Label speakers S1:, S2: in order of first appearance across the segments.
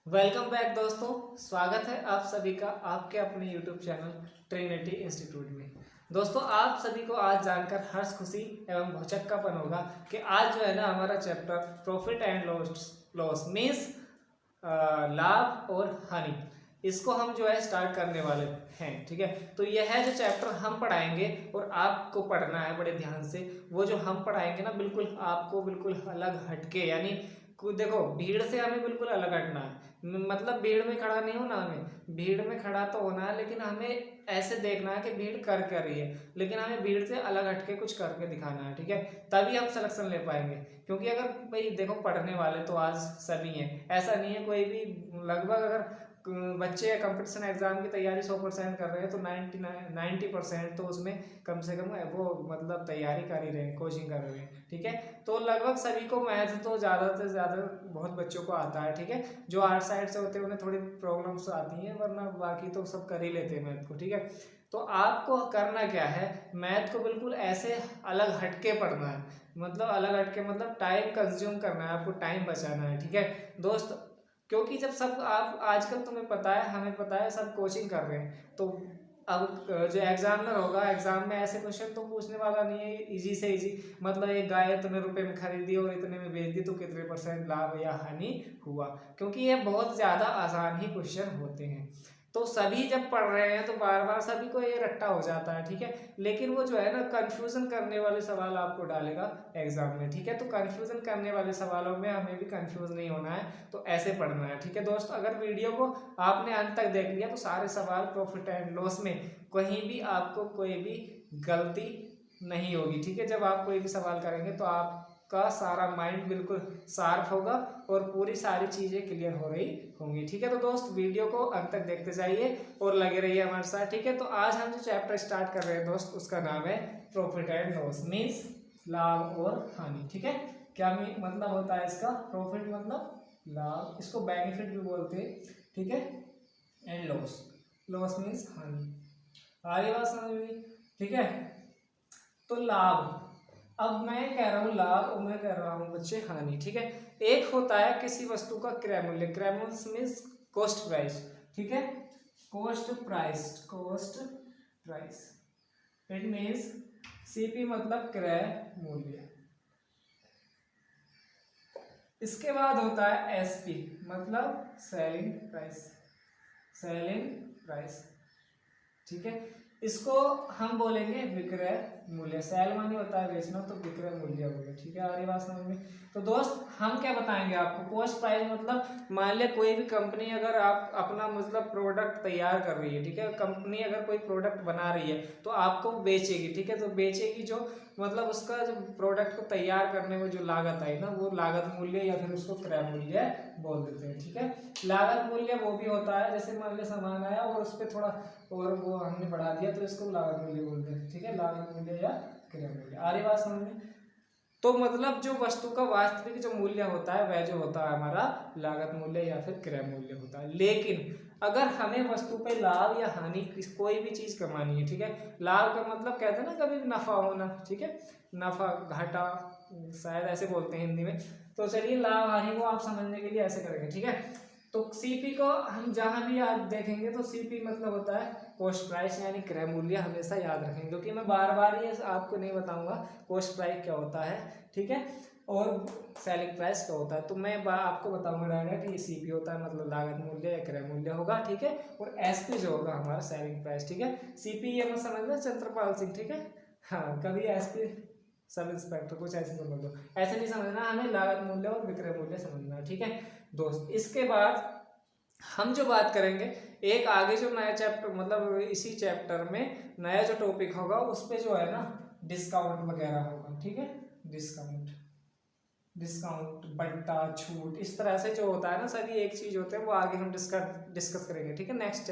S1: Welcome back दोस्तों। स्वागत है आप सभी का आपके अपने यूट्यूब चैनल ट्रिनिटी इंस्टीट्यूट में। दोस्तों आप सभी को आज जानकर हर्ष खुशी एवं भौचक्कापन होगा कि आज जो है ना हमारा chapter profit and loss means लाभ और हानि, इसको हम जो है स्टार्ट करने वाले हैं। ठीक है, तो यह है जो चैप्टर हम पढ़ाएंगे और आपको पढ़ना है बड़े ध्यान से। वो जो हम पढ़ाएंगे ना बिल्कुल आपको बिल्कुल अलग हटके, यानी देखो भीड़ से हमें बिल्कुल अलग हटना है। मतलब भीड़ में खड़ा नहीं होना, हमें भीड़ में खड़ा तो होना है लेकिन हमें ऐसे देखना है कि भीड़ कर क्या रही है, लेकिन हमें भीड़ से अलग हटके कुछ करके दिखाना है। ठीक है, तभी हम सिलेक्शन ले पाएंगे। क्योंकि अगर भाई देखो पढ़ने वाले तो आज सभी हैं, ऐसा नहीं है कोई भी। लगभग अगर बच्चे कंपटीशन एग्जाम की तैयारी 100% कर रहे हैं तो 90% तो उसमें कम से कम वो मतलब तैयारी कर ही रहे हैं, कोचिंग कर रहे हैं। ठीक है, तो लगभग सभी को मैथ तो ज़्यादा से ज़्यादा बहुत बच्चों को आता है। ठीक है, जो आर्ट साइड से होते हैं उन्हें थोड़ी प्रॉब्लम्स आती हैं, वरना बाकी तो सब कर ही लेते हैं मैथ को। ठीक है, तो आपको करना क्या है, मैथ को बिल्कुल ऐसे अलग हटके पढ़ना है। मतलब अलग हटके मतलब टाइम कंज्यूम करना है, आपको टाइम बचाना है। ठीक है दोस्त, क्योंकि जब सब आप आजकल तुम्हें पता है, हमें पता है, सब कोचिंग कर रहे हैं, तो अब जो एग्जामिनर होगा एग्जाम में ऐसे क्वेश्चन तो पूछने वाला नहीं है इजी से इजी। मतलब एक गाय इतने रुपए में खरीदी और इतने में बेच दी तो कितने % लाभ या हानि हुआ, क्योंकि ये बहुत ज़्यादा आसान ही क्वेश्चन होते हैं। तो सभी जब पढ़ रहे हैं तो बार बार सभी को ये रट्टा हो जाता है। ठीक है, लेकिन वो जो है ना कंफ्यूजन करने वाले सवाल आपको डालेगा एग्जाम में। ठीक है, तो कंफ्यूजन करने वाले सवालों में हमें भी कंफ्यूज नहीं होना है, तो ऐसे पढ़ना है। ठीक है दोस्त, अगर वीडियो को आपने अंत तक देख लिया तो सारे सवाल प्रॉफिट एंड लॉस में कहीं भी आपको कोई भी गलती नहीं होगी। ठीक है, जब आप कोई भी सवाल करेंगे तो आपका सारा माइंड बिल्कुल शार्प होगा और पूरी सारी चीज़ें क्लियर हो रही होंगी। ठीक है, तो दोस्त वीडियो को अंत तक देखते जाइए और लगे रहिए हमारे साथ। ठीक है, तो आज हम जो चैप्टर स्टार्ट कर रहे हैं दोस्त उसका नाम है प्रॉफिट एंड लॉस मीन्स लाभ और हानि। ठीक है, क्या मतलब होता है इसका, प्रॉफिट मतलब लाभ, इसको बेनिफिट भी बोलते हैं। ठीक है, एंड लॉस, लॉस मीन्स हानि। आगे बात समझ में? ठीक है, तो लाभ, अब मैं कह रहा हूँ लाभ और मैं कह रहा हूँ बच्चे हानि। ठीक है, एक होता है किसी वस्तु का क्रय मूल्य, क्रय मूल्य मीन्स कॉस्ट प्राइस। ठीक है, cost price, cost price it means CP मतलब क्रय मूल्य। इसके बाद होता है एसपी मतलब सेलिंग प्राइस, सेलिंग प्राइस। ठीक है, इसको हम बोलेंगे विक्रय मूल्य। सेल मानी होता है बेचना, तो विक्रय मूल्य हो गया। ठीक है, आ रही बात समझ में? तो दोस्त हम क्या बताएंगे आपको, कॉस्ट प्राइस मतलब मान लिया कोई भी कंपनी अगर आप अपना मतलब प्रोडक्ट तैयार कर रही है। ठीक है, कंपनी अगर कोई प्रोडक्ट बना रही है तो आपको बेचेगी। ठीक है, तो बेचेगी जो मतलब उसका जो प्रोडक्ट को तैयार करने में जो लागत आई ना वो लागत मूल्य या फिर उसको क्रय मूल्य बोल देते हैं। ठीक है, लागत मूल्य वो भी होता है जैसे मान लिया सामान आया और उस पर थोड़ा और वो हमने बढ़ा दिया तो इसको लागत मूल्य बोलते हैं। ठीक है, लागत मूल्य या क्रय मूल्य। आ रही बात समझ में? तो मतलब जो वस्तु का वास्तविक जो मूल्य होता है वह जो होता है हमारा लागत मूल्य या फिर क्रय मूल्य होता है। लेकिन अगर हमें वस्तु पे लाभ या हानि कोई भी चीज कमानी है, ठीक है, लाभ का मतलब कहते हैं ना कभी भी नफा होना। ठीक है, नफा घाटा शायद ऐसे बोलते हैं हिंदी में। तो चलिए लाभ हानि को आप समझने के लिए ऐसे करेंगे। ठीक है, तो सीपी को हम जहां भी याद देखेंगे तो सीपी मतलब होता है कॉस्ट प्राइस यानी क्रय मूल्य, हमेशा याद रखेंगे क्योंकि मैं बार बार ये आपको नहीं बताऊंगा कॉस्ट प्राइस क्या होता है। ठीक है, और सेलिंग प्राइस क्या होता है, तो मैं आपको बताऊंगा डायरेक्ट ये सीपी होता है मतलब लागत मूल्य या क्रय मूल्य होगा। ठीक है, और एसपी जो होगा हमारा सेलिंग प्राइस। ठीक है, सीपी ये मत समझना चंद्रपाल सिंह। ठीक है, हाँ कभी एसपी सब इंस्पेक्टर कुछ ऐसे समझ लो, ऐसे नहीं समझना, हमें लागत मूल्य और विक्रय मूल्य समझना है। ठीक है दोस्त, इसके बाद हम जो बात करेंगे एक आगे जो नया चैप्टर मतलब इसी चैप्टर में नया जो टॉपिक होगा उस पे जो है ना डिस्काउंट वगैरह होगा। ठीक है, डिस्काउंट, डिस्काउंट बट्टा छूट इस तरह से जो होता है ना सभी एक चीज होते हैं, वो आगे हम डिस्कस करेंगे। ठीक है, नेक्स्ट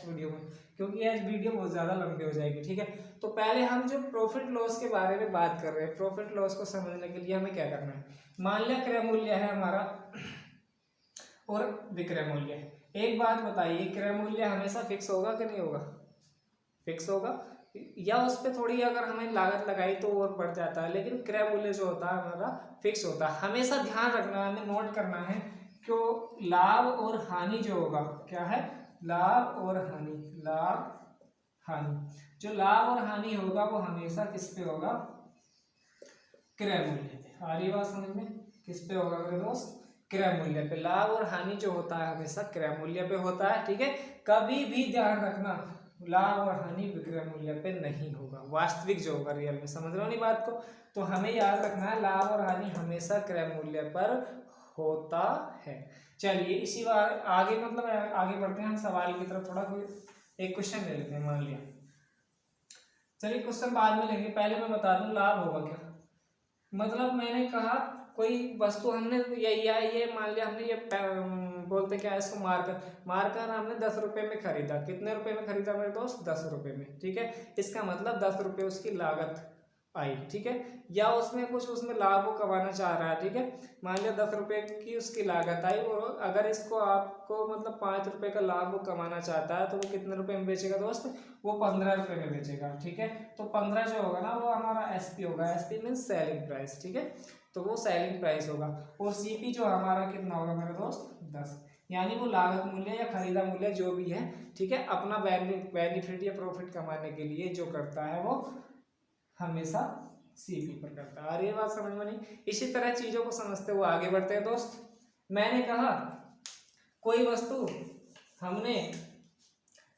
S1: वीडियो में, क्योंकि ये वीडियो बहुत ज़्यादा लंबी हो जाएगी। ठीक है, तो पहले हम जो प्रॉफिट लॉस के बारे में बात कर रहे हैं, प्रॉफिट लॉस को समझने के लिए हमें क्या करना है, मान लिया क्रय मूल्य है हमारा और विक्रय मूल्य। एक बात बताइए, क्रय मूल्य हमेशा फिक्स होगा कि नहीं होगा? फिक्स होगा, या उस पर थोड़ी अगर हमें लागत लगाई तो और बढ़ जाता है, लेकिन क्रय मूल्य जो होता है हमारा फिक्स होता है। हमेशा ध्यान रखना है, हमें नोट करना है को लाभ और हानि जो होगा क्या है, लाभ और हानि, लाभ हानि, जो लाभ और हानि होगा वो हमेशा किस पे होगा, क्रय मूल्य पे। आ रही बात समझ में, किस पे होगा मेरे दोस्त, क्रय मूल्य पे। लाभ और हानि जो होता है हमेशा क्रय मूल्य पे होता है, ठीक है। कभी भी ध्यान रखना लाभ और हानि विक्रय मूल्य पे नहीं होगा, वास्तविक जो होगा रियल में, समझ रहे हो नहीं बात को। तो हमें याद रखना है लाभ और हानि हमेशा क्रय मूल्य पर होता है। चलिए इसी बार आगे मतलब आगे बढ़ते हैं हम सवाल की तरफ, थोड़ा कोई एक क्वेश्चन ले लेते हैं मान लिया। चलिए क्वेश्चन बाद में लेंगे, पहले मैं बता दूं लाभ होगा क्या। मतलब मैंने कहा कोई वस्तु हमने ये मान लिया हमने ये बोलते क्या है इसको, मार्कर हमने 10 रुपए में खरीदा। कितने रुपए में खरीदा मेरे दोस्त, 10 रुपए में, ठीक है। इसका मतलब 10 रुपए उसकी लागत आई, ठीक है। या उसमें कुछ उसमें लाभ वो कमाना चाह रहा है, ठीक है। मान लिया 10 रुपए की उसकी लागत आई, और अगर इसको आपको मतलब 5 रुपए का लाभ वो कमाना चाहता है तो वो कितने रुपए में बेचेगा दोस्त, वो 15 रुपए में बेचेगा, ठीक है। तो 15 जो होगा ना वो हमारा एसपी होगा, एसपी मीन सेलिंग प्राइस, ठीक है। तो वो सेलिंग प्राइस होगा। और सीपी जो हमारा कितना होगा मेरे दोस्त, 10, यानी वो लागत मूल्य या खरीदा मूल्य जो भी है, ठीक है, अपना बेनिफिट या प्रॉफिट कमाने के लिए जो करता है वो हमेशा सीपी पर करता है। और ये बात समझ में नहीं, इसी तरह चीजों को समझते हुए आगे बढ़ते हैं दोस्त। मैंने कहा कोई वस्तु हमने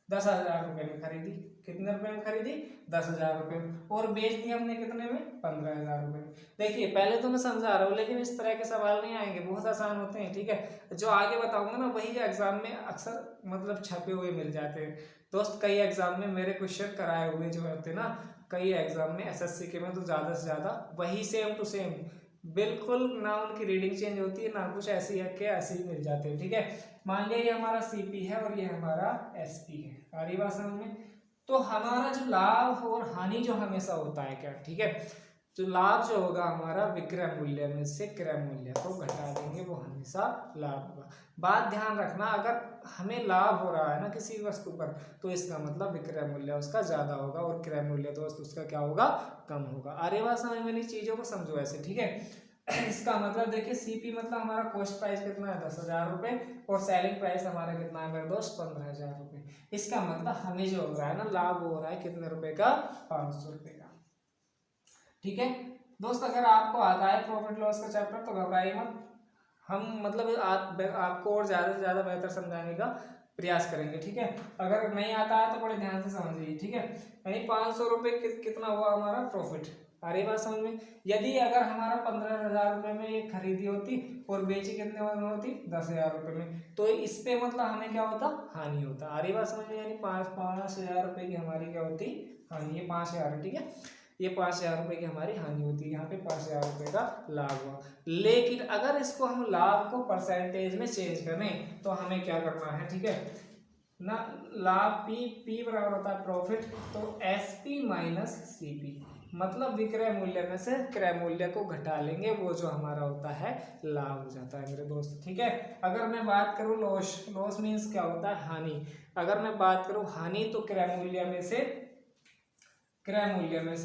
S1: 10,000 रुपए में खरीदी, कितने रुपए में खरीदी, 10,000 रुपए में, और बेच दी हमने कितने में, 15,000 रुपए में। देखिए पहले तो मैं समझा रहा हूँ, लेकिन इस तरह के सवाल नहीं आएंगे, बहुत आसान होते हैं, ठीक है। जो आगे बताऊंगा ना वही एग्जाम में अक्सर मतलब छपे हुए मिल जाते हैं दोस्त। कई एग्जाम में मेरे क्वेश्चन कराए हुए जो होते हैं ना, कई एग्जाम में एसएससी के में तो ज्यादा से ज्यादा वही सेम टू सेम, बिल्कुल ना उनकी रीडिंग चेंज होती है ना कुछ, ऐसी है कि ऐसे ही मिल जाते हैं, ठीक है। मान लिया ये हमारा सीपी है और ये हमारा एसपी है, आ रही बात समझ में। तो हमारा जो लाभ और हानि जो हमेशा होता है क्या, ठीक है, जो लाभ जो होगा हमारा विक्रय मूल्य में से क्रय मूल्य को घटा देंगे, वो हमेशा लाभ होगा। बात ध्यान रखना, अगर हमें लाभ हो रहा है ना किसी वस्तु पर, तो इसका मतलब विक्रय मूल्य उसका ज्यादा होगा और क्रय मूल्य तो उसका क्या होगा, कम होगा। अरे बात समझ में नहीं, चीजों को समझो ऐसे, ठीक है। इसका मतलब देखिए सीपी मतलब हमारा कॉस्ट प्राइस कितना है, 10,000 रुपए, और सेलिंग प्राइस हमारा कितना है मेरे दोस्त, 15,000 रुपए। इसका मतलब हमें जो हो रहा है ना लाभ हो रहा है कितने रुपए का, 500 रुपए का, ठीक है दोस्त। अगर आपको आता है प्रॉफिट लॉस का चैप्टर तो घबराइए मत, हम मतलब आपको और ज़्यादा से ज़्यादा बेहतर समझाने का प्रयास करेंगे, ठीक है। अगर नहीं आता है तो बड़े ध्यान से समझिए, ठीक है। यानी 500 रुपये कितना हुआ हमारा प्रॉफिट, आ रही बात समझ में। यदि अगर हमारा 15,000 रुपये में ये खरीदी होती और बेची कितने में होती, 10,000 रुपये में, तो इस पे मतलब हमें क्या होता, हानि होता। आ रही बात समझ में, यानी 5,000 रुपये की हमारी क्या होती, हानि। ये 5,000, ठीक है, ये 5,000 रुपये की हमारी हानि होती है, यहाँ पे 5,000 रुपये का लाभ हुआ। लेकिन अगर इसको हम लाभ को परसेंटेज में चेंज करें तो हमें क्या करना है, ठीक है ना, लाभ पी बराबर होता है प्रॉफिट, तो S P minus C P, मतलब विक्रय मूल्य में से क्रय मूल्य को घटा लेंगे, वो जो हमारा होता है लाभ हो जाता है मेरे दोस्त, ठीक है। अगर मैं बात करूं लॉस मीन्स क्या होता है, हानि। अगर मैं बात करूं हानि, तो क्रय मूल्य में से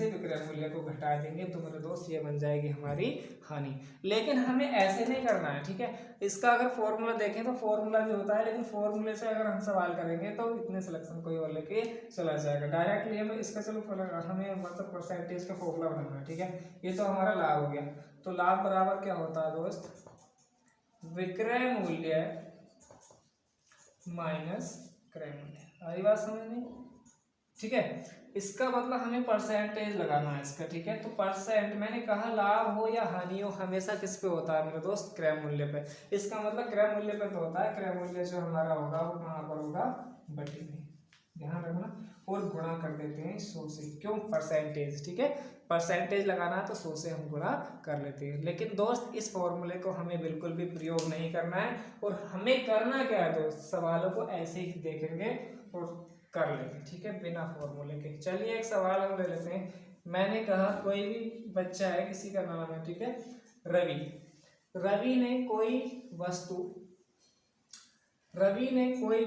S1: विक्रय मूल्य को घटा देंगे, तो मेरे दोस्त ये बन जाएगी हमारी हानि। लेकिन हमें ऐसे नहीं करना है, ठीक है। इसका अगर फॉर्मूला देखें तो फॉर्मूला भी होता है, लेकिन फॉर्मूले से अगर हम सवाल करेंगे तो इतने सिलेक्शन कोई और लेके चला जाएगा। डायरेक्टली हमें इसका हमें मतलब परसेंटेज का फॉर्मूला बनाना है, ठीक है। ये तो हमारा लाभ हो गया, तो लाभ बराबर क्या होता है दोस्त, विक्रय मूल्य माइनस क्रय मूल्य। आई बात समझ में, ठीक है। इसका मतलब हमें परसेंटेज लगाना है इसका, ठीक है। तो परसेंट, मैंने कहा लाभ हो या हानि हो हमेशा किस पे होता है मेरे दोस्त, क्रय मूल्य पे। इसका मतलब क्रय मूल्य पे तो होता है, क्रय मूल्य जो हमारा होगा वो कहाँ पर होगा, बटे में, ध्यान रखना। और गुणा कर देते हैं 100 से, क्यों, परसेंटेज, ठीक है। परसेंटेज लगाना है तो 100 से हम गुणा कर लेते हैं। लेकिन दोस्त इस फॉर्मूले को हमें बिल्कुल भी प्रयोग नहीं करना है, और हमें करना क्या है दोस्त, सवालों को ऐसे ही देखेंगे और कर लेंगे, ठीक है, बिना फॉर्मूले के। चलिए एक सवाल हम ले लेते हैं। मैंने कहा कोई भी बच्चा है, किसी का नाम है, ठीक है, रवि ने कोई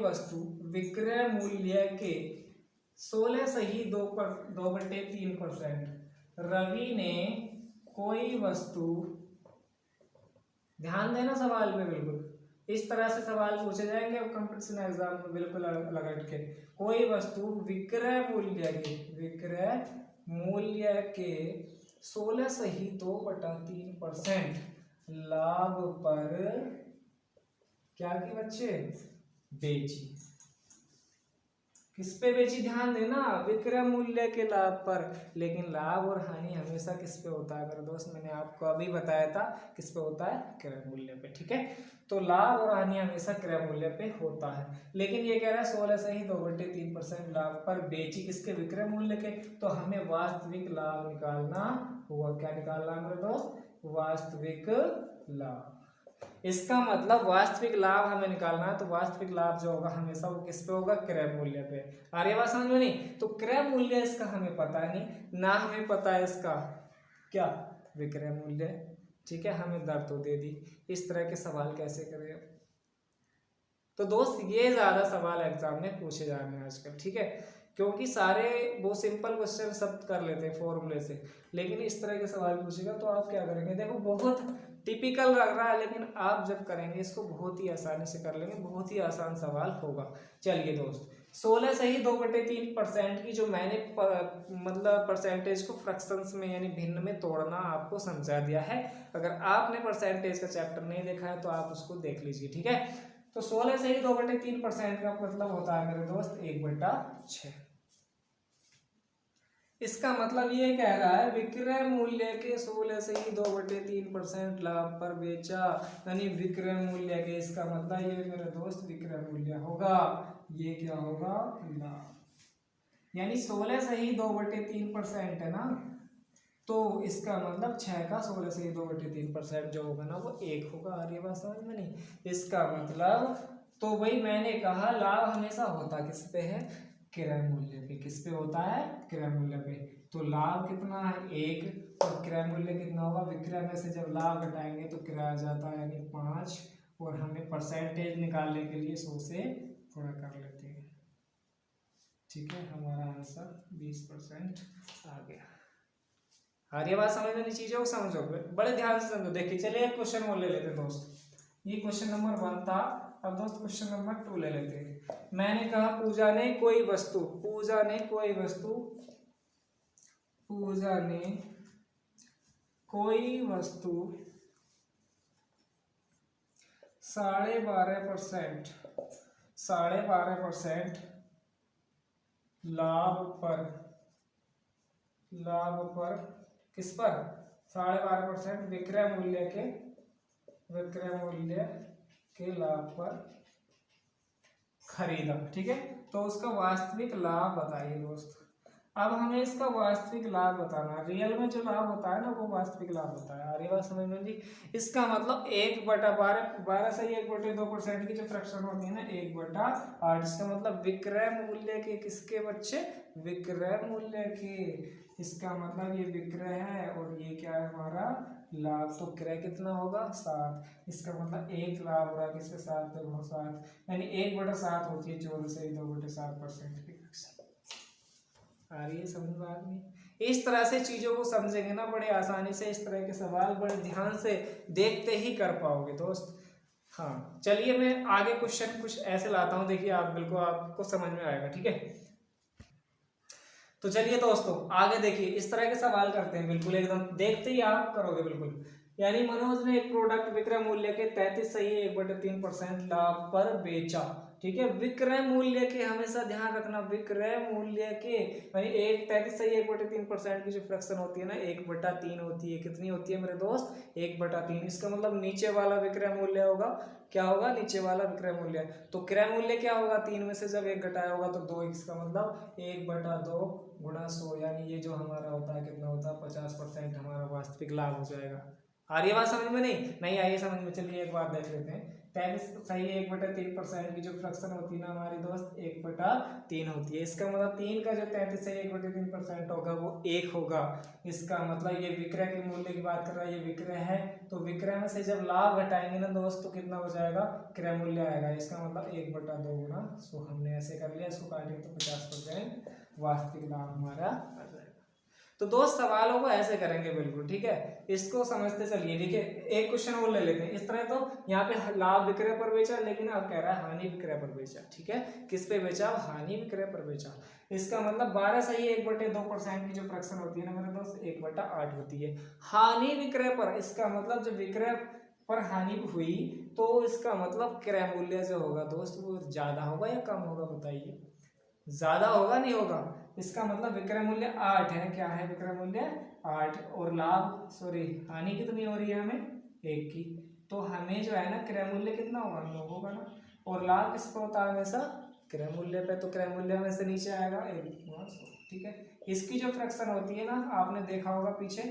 S1: वस्तु विक्रय मूल्य के 16 सही 2/3%, रवि ने कोई वस्तु, ध्यान देना सवाल में बिल्कुल, इस तरह से सवाल पूछे जाएंगे अब कंपटीशन एग्जाम में बिल्कुल अलग हटके। कोई वस्तु विक्रय मूल्य के 16.2/3% लाभ पर क्या की बच्चे बेची। किस पे बेची, ध्यान देना, विक्रय मूल्य के लाभ पर। लेकिन लाभ और हानि हमेशा किस पे होता है मेरे दोस्त, मैंने आपको अभी बताया था किस पे होता है, क्रय मूल्य पे। ठीक है, तो लाभ और हानि हमेशा क्रय मूल्य पे होता है। लेकिन ये कह रहा है 16.2/3% लाभ पर बेची, किसके, विक्रय मूल्य के। तो हमें वास्तविक लाभ निकालना होगा। क्या निकालना है मेरे दोस्त, वास्तविक लाभ। इसका मतलब वास्तविक लाभ हमें निकालना है, तो वास्तविक लाभ जो होगा हमेशा वो किस पे होगा, क्रय मूल्य पे। आ रही है बात समझ में नहीं? तो क्रय मूल्य इसका हमें पता नहीं, ना हमें पता है इसका क्या, विक्रय मूल्य। ठीक है, हमें दर तो दे दी। इस तरह के सवाल कैसे करें? तो दोस्त ये ज्यादा सवाल एग्जाम में पूछे जा रहे हैं आजकल। ठीक है, क्योंकि सारे वो सिंपल क्वेश्चन सब कर लेते हैं फॉर्मूले से, लेकिन इस तरह के सवाल पूछेगा तो आप क्या करेंगे? देखो बहुत टिपिकल लग रहा है, लेकिन आप जब करेंगे इसको बहुत ही आसानी से कर लेंगे, बहुत ही आसान सवाल होगा। चलिए दोस्त, 16.2/3% की जो मैंने मतलब परसेंटेज को फ्रैक्शंस में यानी भिन्न में तोड़ना आपको समझा दिया है। अगर आपने परसेंटेज का चैप्टर नहीं देखा है तो आप उसको देख लीजिए। ठीक है, तो 16.2/3% का मतलब होता है मेरे दोस्त 1/6। इसका मतलब ये कह रहा है विक्रय मूल्य के 16.2/3% लाभ पर बेचा, यानी विक्रय मूल्य के, इसका मतलब ये मेरे दोस्त विक्रय मूल्य होगा। ये क्या होगा, लाभ। यानी 16.2/3% है ना, तो इसका मतलब 6 का 16.2/3% जो होगा ना वो 1 होगा। आ रही है बात समझ में नहीं? इसका मतलब तो भाई मैंने कहा लाभ हमेशा होता किस पे है, क्रय मूल्य पे। किस पे होता है, क्रय मूल्य पे। तो लाभ कितना है, 1, और क्रय मूल्य कितना होगा, विक्रय में से जब लाभ घटाएंगे तो क्रय आ जाता है यानी 5, और हमें परसेंटेज निकालने के लिए 100 से थोड़ा कर लेते हैं। ठीक है, हमारा आंसर 20% आ गया। आ रही है बात समझ में? नहीं, चीजों को समझो, बड़े ध्यान से समझो। देखिए चलिए एक क्वेश्चन और ले लेते हैं दोस्त। ये क्वेश्चन नंबर 1 था, अब दोस्त क्वेश्चन नंबर 2 ले लेते हैं। मैंने कहा पूजा ने कोई वस्तु 12.5% लाभ पर किस पर, 12.5% विक्रय मूल्य के लाभ पर खरीदा। ठीक है, तो उसका वास्तविक लाभ बताइए दोस्त। अब हमें इसका वास्तविक लाभ बताना, रियल में जो लाभ होता है ना वो वास्तविक लाभ होता है। आ रही बात समझ में जी? इसका मतलब 1/12 से 1/2% की जो फ्रैक्शन होती है ना 1/8, इसका मतलब विक्रय मूल्य के, किसके बच्चे, विक्रय मूल्य के। इसका मतलब ये विक्रय है और ये क्या है हमारा लाभ। तो क्रय कितना होगा, 7। इसका मतलब 1 लाभ हो रहा है किसके साथ, देखो 7, यानी 1/7 होती है 14.2/7% की फ्रैक्शन। आ रही है समझ में आदमी? इस तरह से चीजों को समझेंगे ना बड़े आसानी से, इस तरह के सवाल बड़े ध्यान से देखते ही कर पाओगे दोस्त। हाँ चलिए मैं आगे क्वेश्चन कुछ ऐसे लाता हूँ, देखिए आप बिल्कुल आपको समझ में आएगा। ठीक है, तो चलिए दोस्तों आगे देखिए, इस तरह के सवाल करते हैं, बिल्कुल एकदम देखते ही आप करोगे बिल्कुल। यानी मनोज ने एक प्रोडक्ट विक्रय मूल्य के 33.1/3% लाभ पर बेचा। ठीक है, विक्रय मूल्य के हमेशा ध्यान रखना, विक्रय मूल्य के भाई 33.1/3% की जो फ्रैक्शन होती है ना 1/3 होती है। कितनी होती है मेरे दोस्त, 1/3। इसका मतलब नीचे वाला विक्रय मूल्य होगा, क्या होगा, नीचे वाला विक्रय मूल्य। तो क्रय मूल्य क्या होगा, 3 में से जब 1 घटाया होगा तो 2, इसका मतलब 1/2 गुणा 100, यानी ये जो हमारा होता है कितना होता है 50% हमारा वास्तविक लाभ हो जाएगा। आ रही है बात समझ में? नहीं आई है समझ में? चलिए एक बार देख लेते हैं। 33 सही 1/3% की जो फ्रैक्शन होती है ना हमारी दोस्त 1/3 होती है। इसका मतलब 3 का जो 33 है 1/3% होगा वो 1 होगा। इसका मतलब ये विक्रय के मूल्य की बात कर रहा है, ये विक्रय है, तो विक्रय में से जब लाभ घटाएंगे ना दोस्त तो कितना हो जाएगा, क्रय मूल्य आएगा। इसका मतलब 1/2 गुणा 100 हमने ऐसे कर लिया, इसको काटेंगे तो 50% वास्तविक लाभ हमारा आ जाएगा। तो दोस्त सवालों को ऐसे करेंगे बिल्कुल, ठीक है, इसको समझते चलिए। देखिए एक क्वेश्चन और ले लेते हैं इस तरह। तो यहाँ पे लाभ विक्रय पर बेचा, लेकिन अब कह रहा है हानि विक्रय पर बेचा, ठीक है, किस पे बेचा, हानि विक्रय पर बेचा। इसका मतलब 12 सही है, 1/2% की जो फ्रैक्शन होती है ना मेरे दोस्त 1/8 होती है। हानि विक्रय पर, इसका मतलब जब विक्रय पर हानि हुई तो इसका मतलब क्रय मूल्य जो होगा दोस्त वो ज्यादा होगा या कम होगा, बताइए। ज्यादा होगा नहीं होगा। इसका मतलब विक्रय मूल्य 8 है, क्या है विक्रय मूल्य 8, और लाभ सॉरी हानि कितनी हो रही है हमें 1 की, तो हमें जो है ना क्रय मूल्य कितना होगा 9 होगा ना। और लाभ किस पर होता है हमेशा, क्रय मूल्य पे, तो क्रय मूल्य में से नीचे आएगा 1, ठीक है। इसकी जो फ्रैक्शन होती है ना आपने देखा होगा पीछे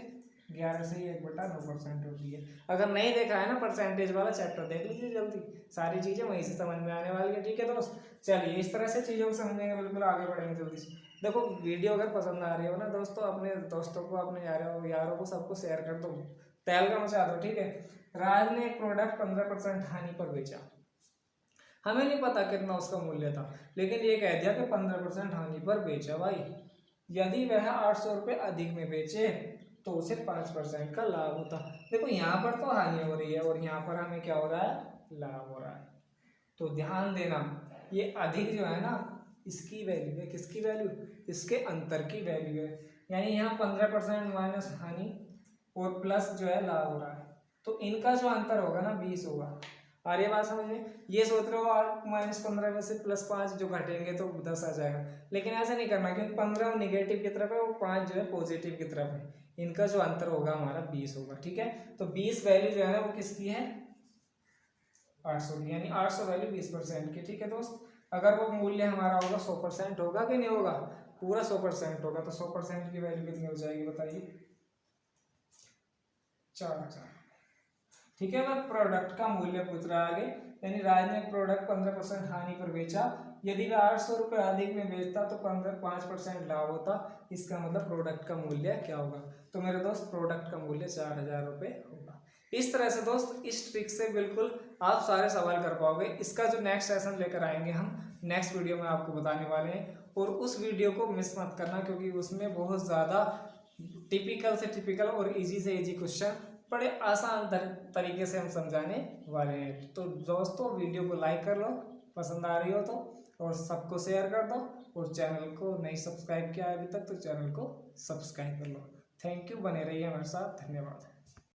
S1: 11 से 1/9% होती है। अगर नहीं देखा है ना परसेंटेज वाला चैप्टर देख लीजिए जल्दी, सारी चीजें वहीं से समझ में आने वाली है, ठीक है दोस्त। चलिए इस तरह से चीजों को समझेंगे, बिल्कुल आगे बढ़ेंगे जल्दी से। देखो वीडियो अगर पसंद आ रही हो ना दोस्तों, अपने दोस्तों को, अपने यारों को, सबको शेयर कर दो, तहलका मचा दो, ठीक है। राज ने एक प्रोडक्ट 15% हानि पर बेचा, हमें नहीं पता कितना उसका मूल्य था, लेकिन ये कह दिया कि 15% हानि पर बेचा भाई। यदि वह 800 रुपये अधिक में बेचे तो उसे 5% का लाभ होता। देखो यहाँ पर तो हानि हो रही है और यहाँ पर हमें क्या हो रहा है, लाभ हो रहा है। तो ध्यान देना, ये अधिक जो है ना इसकी वैल्यू है, किसकी वैल्यू, इसके अंतर की वैल्यू है। यानी यहाँ 15% माइनस हानि और प्लस जो है लाभ हो रहा है, तो इनका जो अंतर होगा ना 20 होगा। और ये बात समझ में, ये सोच रहे हो आप -15 में से +5 जो घटेंगे तो 10 आ जाएगा, लेकिन ऐसा नहीं करना, क्योंकि 15 निगेटिव की तरफ है और 5 जो है पॉजिटिव की तरफ है। इनका जो अंतर होगा हमारा 20 होगा, ठीक है। तो 20 वैल्यू जो है ना वो किसकी है, 800 की, यानी 800 वैल्यू 20% की, ठीक है दोस्त। अगर वो मूल्य हमारा होगा 100% होगा कि नहीं होगा, पूरा 100% होगा, तो 100% की वैल्यू कितनी हो जाएगी बताइए, 4000, ठीक है। वह प्रोडक्ट का मूल्य पूछ रहा है आगे, यानी राज ने प्रोडक्ट 15% हानि पर बेचा, यदि वह 800 रुपये अधिक में बेचता तो 5% लाभ होता। इसका मतलब प्रोडक्ट का मूल्य क्या होगा, तो मेरे दोस्त प्रोडक्ट का मूल्य 4000 रुपये होगा। इस तरह से दोस्त इस ट्रिक से बिल्कुल आप सारे सवाल कर पाओगे। इसका जो नेक्स्ट सेशन लेकर आएंगे हम नेक्स्ट वीडियो में आपको बताने वाले हैं, और उस वीडियो को मिस मत करना, क्योंकि उसमें बहुत ज़्यादा टिपिकल से टिपिकल और इजी से इजी क्वेश्चन बड़े आसान तरीके से हम समझाने वाले हैं। तो दोस्तों वीडियो को लाइक कर लो पसंद आ रही हो तो, और सबको शेयर कर दो, और चैनल को नहीं सब्सक्राइब किया है अभी तक तो चैनल को सब्सक्राइब कर लो। थैंक यू, बने रहिए हमारे साथ, धन्यवाद।